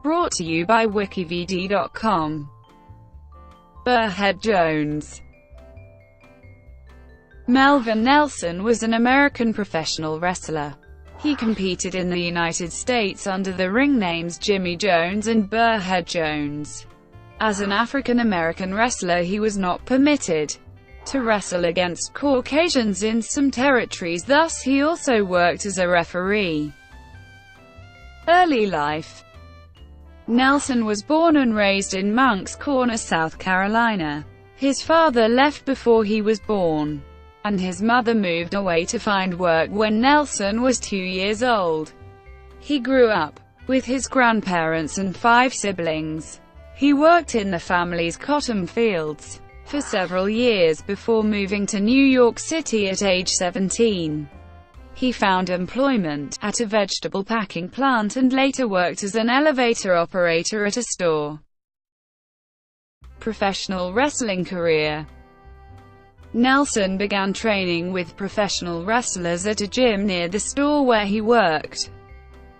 Brought to you by WikiVidi.com. Burrhead Jones. Melvin Nelson was an American professional wrestler. He competed in the United States under the ring names Jimmy Jones and Burrhead Jones. As an African American wrestler, he was not permitted to wrestle against Caucasians in some territories, thus he also worked as a referee. Early life. Nelson was born and raised in Moncks Corner, South Carolina. His father left before he was born, and his mother moved away to find work when Nelson was 2 years old. He grew up with his grandparents and 5 siblings. He worked in the family's cotton fields for several years before moving to New York City at age 17. He found employment at a vegetable packing plant and later worked as an elevator operator at a store. Professional wrestling career. Nelson began training with professional wrestlers at a gym near the store where he worked.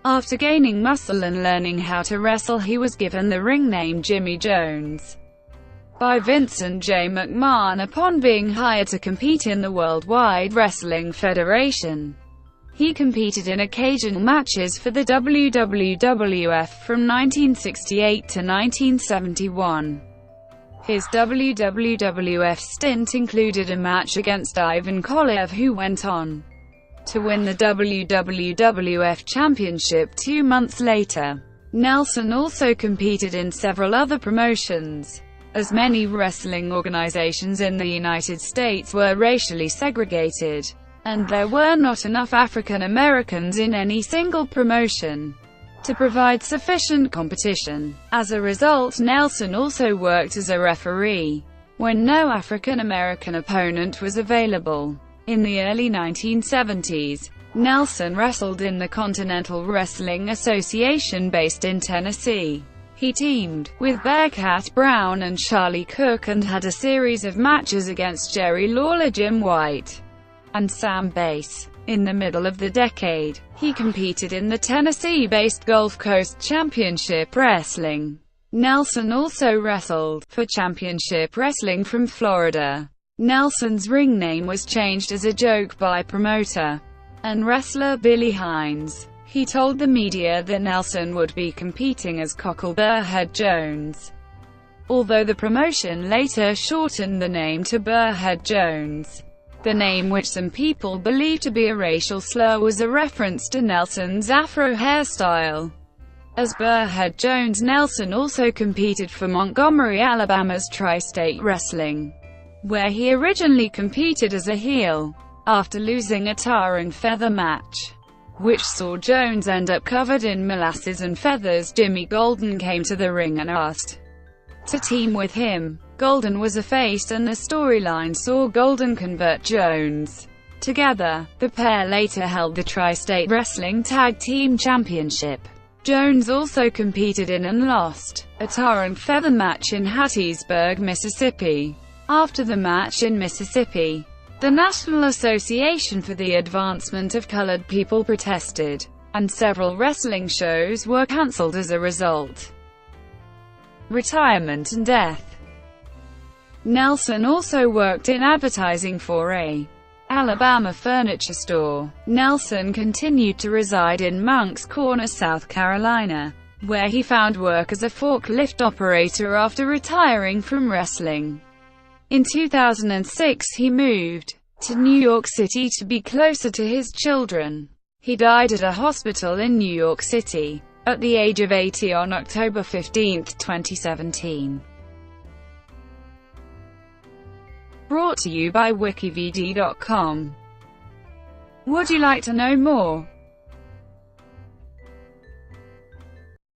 After gaining muscle and learning how to wrestle, he was given the ring name Jimmy Jones by Vincent J. McMahon upon being hired to compete in the Worldwide Wrestling Federation. He competed in occasional matches for the WWF from 1968 to 1971. His WWF stint included a match against Ivan Koloff, who went on to win the WWF Championship 2 months later. Nelson also competed in several other promotions, as many wrestling organizations in the United States were racially segregated, and there were not enough African Americans in any single promotion to provide sufficient competition. As a result, Nelson also worked as a referee when no African American opponent was available. In the early 1970s, Nelson wrestled in the Continental Wrestling Association based in Tennessee. He teamed with Bearcat Brown and Charlie Cook and had a series of matches against Jerry Lawler, Jim White, and Sam Bass. In the middle of the decade, he competed in the Tennessee-based Gulf Coast Championship Wrestling. Nelson also wrestled for Championship Wrestling from Florida. Nelson's ring name was changed as a joke by promoter and wrestler Billy Hines. He told the media that Nelson would be competing as Cockle Burrhead Jones, although the promotion later shortened the name to Burrhead Jones. The name, which some people believe to be a racial slur, was a reference to Nelson's afro hairstyle. As Burrhead Jones, Nelson also competed for Montgomery, Alabama's Tri-State Wrestling, where he originally competed as a heel. After losing a tar and feather match, which saw Jones end up covered in molasses and feathers, Jimmy Golden came to the ring and asked to team with him. Golden was a face, and the storyline saw Golden convert Jones. Together, the pair later held the Tri-State Wrestling Tag Team Championship. Jones also competed in and lost a tar and feather match in Hattiesburg, Mississippi. After the match in Mississippi, the National Association for the Advancement of Colored People protested, and several wrestling shows were canceled as a result. Retirement and death. Nelson also worked in advertising for a Alabama furniture store. Nelson continued to reside in Moncks Corner, South Carolina, where he found work as a forklift operator after retiring from wrestling. In 2006, he moved to New York City to be closer to his children. He died at a hospital in New York City at the age of 80 on October 15, 2017. Brought to you by WikiVidi.com. Would you like to know more?